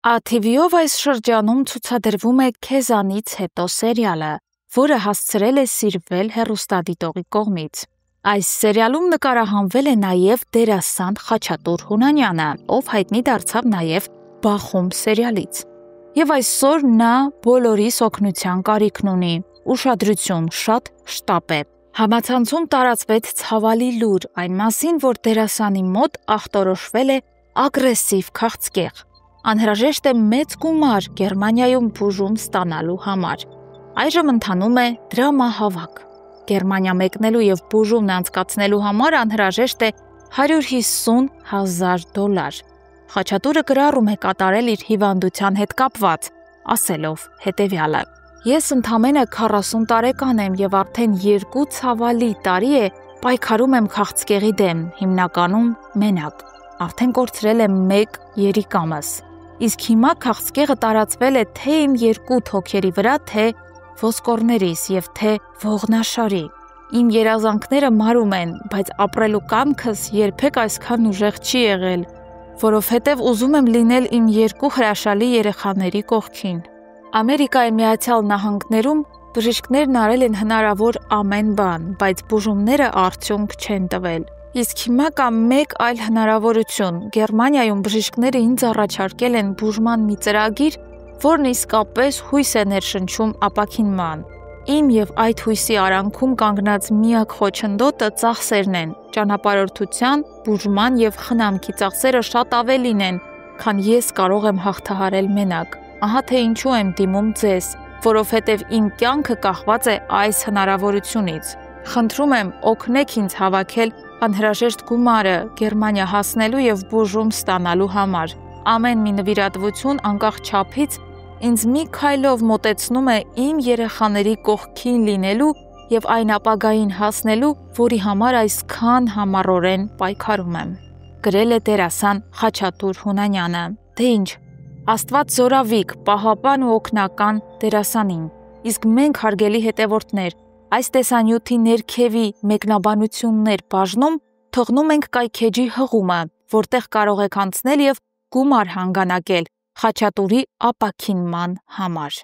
ATV-ով այս շրջանում ցուցադրվում է «Քեզանից հետո» սերիալը, որը հասցրել է սիրվել հեռուստադիտողի կողմից։ Այս սերիալում նկարահանվել է նաև դերասան Խաչատուր Հունանյանը, ով հայտնի դարձավ նաև Բախում սերիալից։ Եվ այսօր նա բոլորիս օգնության կարիքն ունի, ուշադրություն շատ շտապ է։ Համացանցում տարածվեց ցավալի լուր այն մասին, որ դերասանի մոտ ախտորոշվել է ագրեսիվ քաղցկեղ։ Անհրաժեշտ է մեծ գումար Գերմանիայում բուժում ստանալու համար։ Այժմ ընթանում է դրամահավաք։ Գերմանիա մեկնելու եւ բուժումն անցկացնելու համար անհրաժեշտ է $150,000։ Խաչատուրը գրառում է կատարել իր հիվանդության հետ կապված, ասելով հետևյալը. Ես ընդամենը 40 տարեկան եմ եւ արդեն 2 ցավալի տարի է պայքարում եմ քաղցկեղի դեմ, հիմնականում մենակ։ Արդեն կորցրել եմ 1 երիկամս։ Իսկ հիմա քաղցկեղը տարածվել է թե իմ 2 թոքերի վրա, թե ոսկորներիս եւ թե ողնաշարի։ Իմ երազանքները մարում են, բայց ապրելու կամքս երբեք այսքան ուժեղ չի եղել, որովհետեւ ուզում եմ լինել իմ 2 հրաշալի երեխաների կողքին։ Ամերիկայի Միացյալ Նահանգներում բժիշկներն արել են հնարավոր ամեն բան, բայց բուժումները արդյունք չեն տվել։ Իսկ հիմա կա մեկ այլ հնարավորություն։ Գերմանիայում բժիշկները ինձ առաջարկել են բուժման մի ծրագիր, որն իսկապես հույս է ներշնչում ապաքինման։ Իմ եւ այդ հույսի արանքում կանգնած միակ խոչընդոտը ծախսերն են։ Ճանապարհորդության, բուժման եւ խնամքի ծախսերը շատ ավելին են, քան ես կարող եմ հաղթահարել մենակ։ Ահա թե ինչու եմ դիմում ձեզ, որովհետեւ իմ կյանքը կախված է այս հնարավորությունից։ Խնդրում եմ, օգնեք ինձ հավաքել անհրաժեշտ գումարը Գերմանիա հասնելու եւ բուժում ստանալու համար։ Ամեն մի նվիրատվություն անկախ չափից ինձ մի քայլով մոտեցնում է իմ երեխաների կողքին լինելու եւ այն ապագային հասնելու, որի համար այսքան համառորեն պայքարում եմ։ Գրել է դերասան Խաչատուր Հունանյանը։ Դե ինչ, Աստված զորավիք, պահապան ու օգնական դերասանին։ Իսկ մենք, հարգելի հետևորդներ, այս տեսանյութի ներքևի մեկնաբանություններ բաժնում թողնում ենք կայքեջի հղումը, որտեղ կարող եք անցնել եւ գումար հանգանակել Խաչատուրի ապաքինման համար։